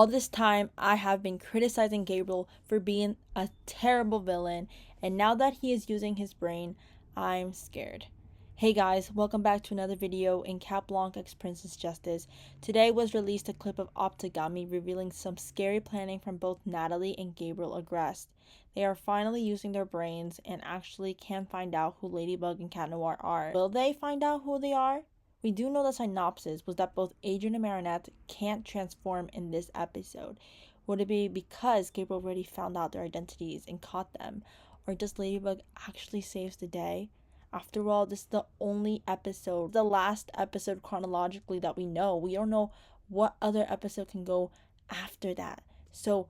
All this time, I have been criticizing Gabriel for being a terrible villain, and now that he is using his brain, I'm scared. Hey guys, welcome back to another video in Blanc x Princess Justice. Today was released a clip of Optigami revealing some scary planning from both Natalie and Gabriel Agreste. They are finally using their brains and actually can find out who Ladybug and Cat Noir are. Will they find out who they are? We do know the synopsis was that both Adrien and Marinette can't transform in this episode. Would it be because Gabriel already found out their identities and caught them? Or does Ladybug actually saves the day? After all, this is the only episode, the last episode chronologically that we know. We don't know what other episode can go after that. So,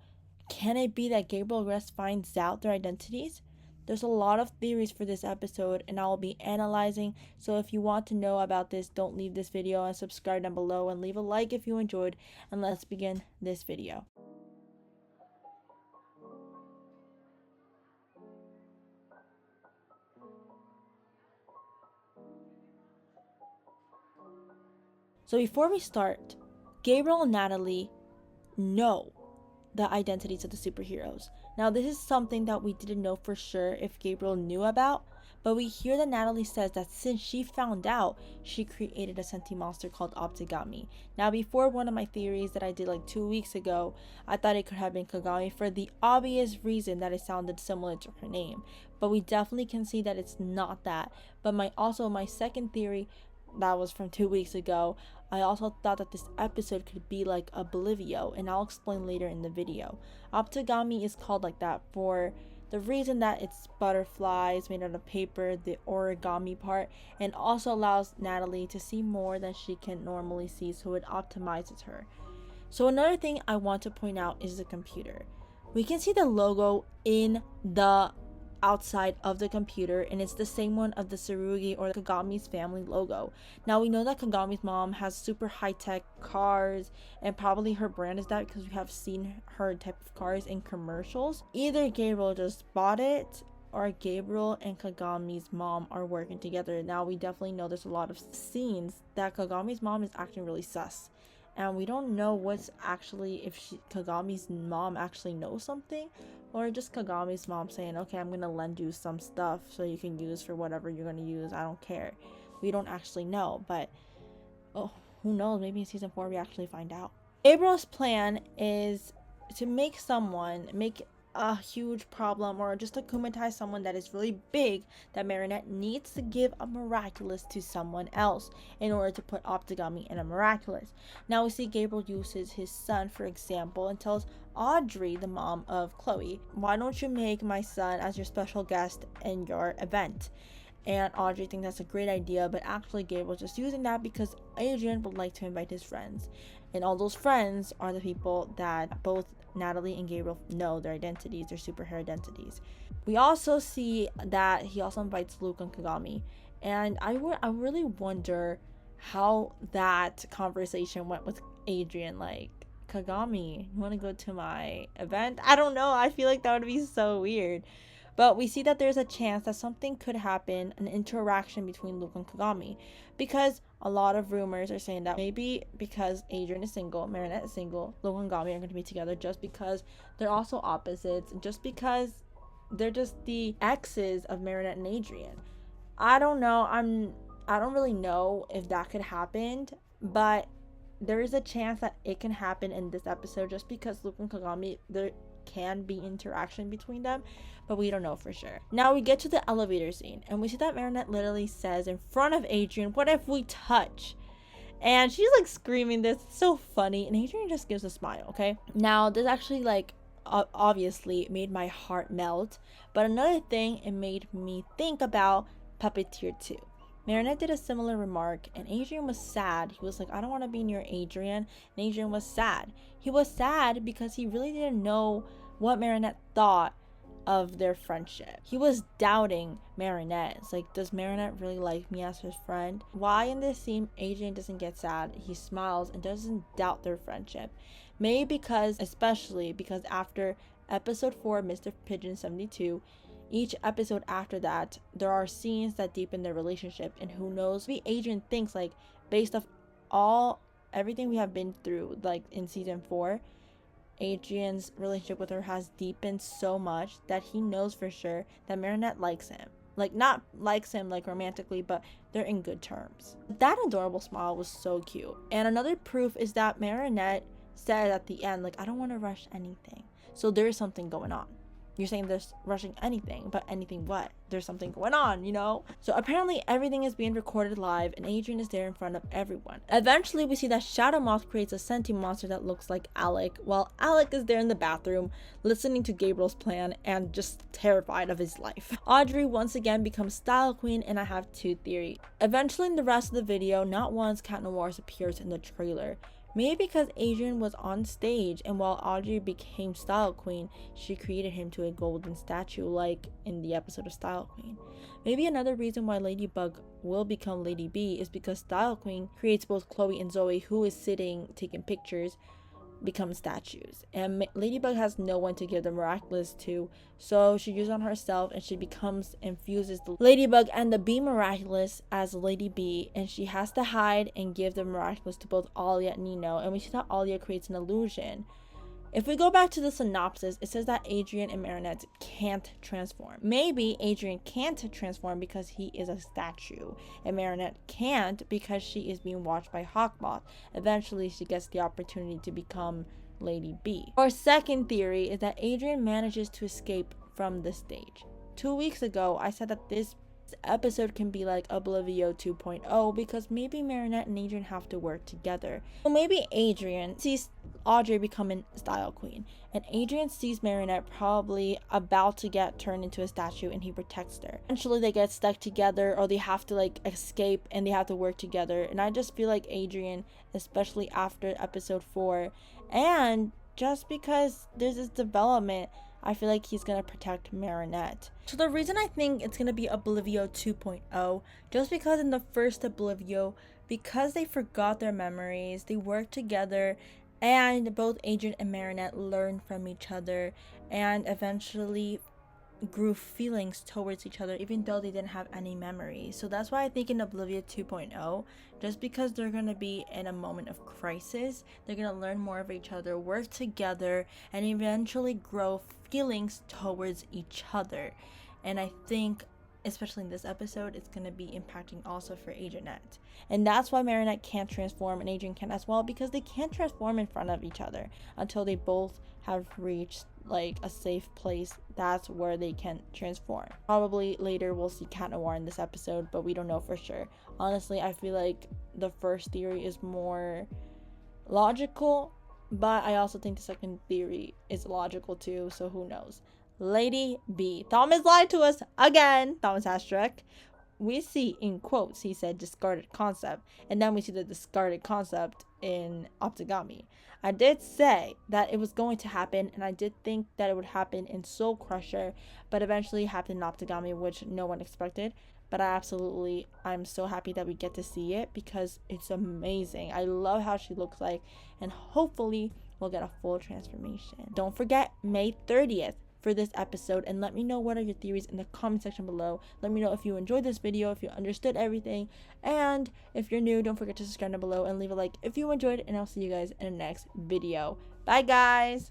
can it be that Gabriel Agreste finds out their identities? There's a lot of theories for this episode and I will be analyzing, so if you want to know about this, don't leave this video and subscribe down below and leave a like if you enjoyed, and let's begin this video. So before we start, Gabriel and Natalie know the identities of the superheroes. Now, this is something that we didn't know for sure if Gabriel knew about, but we hear that Natalie says that since she found out, she created a sentient monster called Optigami. Now, before one of my theories that I did like 2 weeks ago, I thought it could have been Kagami for the obvious reason that it sounded similar to her name. But we definitely can see that it's not that. But my second theory that was from 2 weeks ago, I also thought that this episode could be like Oblivio, and I'll explain later in the video. Optigami is called like that for the reason that it's butterflies made out of paper, the origami part, and also allows Natalie to see more than she can normally see, so it optimizes her. So another thing I want to point out is the computer. We can see the logo in the outside of the computer, and it's the same one of the Tsurugi or Kagami's family logo. Now we know that Kagami's mom has super high-tech cars, and probably her brand is that because we have seen her type of cars in commercials. Either Gabriel just bought it or Gabriel and Kagami's mom are working together. Now we definitely know there's a lot of scenes that Kagami's mom is acting really sus, and we don't know what's actually, if Kagami's mom actually knows something, or just Kagami's mom saying, okay, I'm gonna lend you some stuff so you can use for whatever you're gonna use, I don't care. We don't actually know, but oh, who knows, maybe in season 4 we actually find out. Gabriel's plan is to make a huge problem, or just to kumatize someone that is really big, that Marinette needs to give a miraculous to someone else in order to put Optigami in a miraculous. Now we see Gabriel uses his son for example and tells Audrey, the mom of Chloe, why don't you make my son as your special guest in your event? And Audrey thinks that's a great idea, but actually Gabriel's just using that because Adrien would like to invite his friends, and all those friends are the people that both Natalie and Gabriel know their identities, their superhero identities. We also see that he also invites Luke and Kagami, and I really wonder how that conversation went with Adrien. Like, Kagami, you want to go to my event? I don't know, I feel like that would be so weird. But we see that there's a chance that something could happen, an interaction between Luke and Kagami, because a lot of rumors are saying that maybe because Adrien is single, Marinette is single, Luke and Kagami are going to be together just because they're also opposites, and just because they're just the exes of Marinette and Adrien. I don't know. I don't really know if that could happen, but there is a chance that it can happen in this episode just because Luke and Kagami, there can be interaction between them, but we don't know for sure. Now we get to the elevator scene, and we see that Marinette literally says in front of Adrien, what if we touch? And she's like screaming this. It's so funny, and Adrien just gives a smile. Okay, now this actually like obviously made my heart melt, but another thing, it made me think about Puppeteer 2. Marinette did a similar remark, and Adrien was sad. He was like, I don't want to be near Adrien, and Adrien was sad. He was sad because he really didn't know what Marinette thought of their friendship. He was doubting Marinette. It's like, does Marinette really like me as his friend? Why in this scene Adrien doesn't get sad? He smiles and doesn't doubt their friendship. Maybe especially because after episode 4, Mr. Pigeon 72, each episode after that, there are scenes that deepen their relationship, and who knows, maybe Adrien thinks, like, based off everything we have been through, like in season 4, Adrian's relationship with her has deepened so much that he knows for sure that Marinette likes him. Like, not likes him like romantically, but they're in good terms. That adorable smile was so cute. And another proof is that Marinette said at the end, like, I don't want to rush anything. So there is something going on. You're saying there's rushing anything, but anything what? There's something going on, you know? So apparently everything is being recorded live and Adrian is there in front of everyone. Eventually we see that Shadow Moth creates a sentient monster that looks like Alec, while Alec is there in the bathroom listening to Gabriel's plan and just terrified of his life. Audrey once again becomes Style Queen, and I have two theories. Eventually in the rest of the video, not once Cat Noir appears in the trailer. Maybe because Adrian was on stage, and while Audrey became Style Queen, she created him to a golden statue like in the episode of Style Queen. Maybe another reason why Ladybug will become Ladybee is because Style Queen creates both Chloe and Zoe, who is sitting taking pictures, become statues, and Ladybug has no one to give the miraculous to, so she uses on herself and she infuses the Ladybug and the Bee Miraculous as Lady Bee, and she has to hide and give the miraculous to both Alia and Nino, and we see that Alia creates an illusion. If we go back to the synopsis, it says that Adrian and Marinette can't transform. Maybe Adrian can't transform because he is a statue, and Marinette can't because she is being watched by Hawkmoth. Eventually, she gets the opportunity to become Lady Bee. Our second theory is that Adrian manages to escape from the stage. 2 weeks ago, I said that this episode can be like Oblivio 2.0 because maybe Marinette and Adrian have to work together. So maybe Adrian sees Audrey becoming Style Queen, and Adrian sees Marinette probably about to get turned into a statue, and he protects her. Eventually they get stuck together, or they have to like escape and they have to work together, and I just feel like Adrian, especially after episode 4, and just because there's this development, I feel like he's gonna protect Marinette. So the reason I think it's gonna be Oblivio 2.0, just because in the first Oblivio, because they forgot their memories, they worked together, and both Adrian and Marinette learned from each other, and eventually grew feelings towards each other even though they didn't have any memories. So that's why I think in Oblivia 2.0, just because they're going to be in a moment of crisis, they're going to learn more of each other, work together, and eventually grow feelings towards each other. And I think especially in this episode, it's going to be impacting also for Adrianette. And that's why Marinette can't transform and Adrian can as well, because they can't transform in front of each other until they both have reached like a safe place. That's where they can transform. Probably later we'll see Cat Noir in this episode, but we don't know for sure. Honestly, I feel like the first theory is more logical, but I also think the second theory is logical too, so who knows. Lady B. Thomas lied to us again. Thomas Hastrick. We see in quotes he said discarded concept, and then we see the discarded concept in Optigami. I did say that it was going to happen, and I did think that it would happen in Soul Crusher, but eventually it happened in Optigami, which no one expected. But I'm so happy that we get to see it because it's amazing. I love how she looks like, and hopefully we'll get a full transformation. Don't forget May 30th for this episode, and let me know what are your theories in the comment section below. Let me know if you enjoyed this video, if you understood everything, and if you're new, don't forget to subscribe down below and leave a like if you enjoyed, and I'll see you guys in the next video. Bye guys.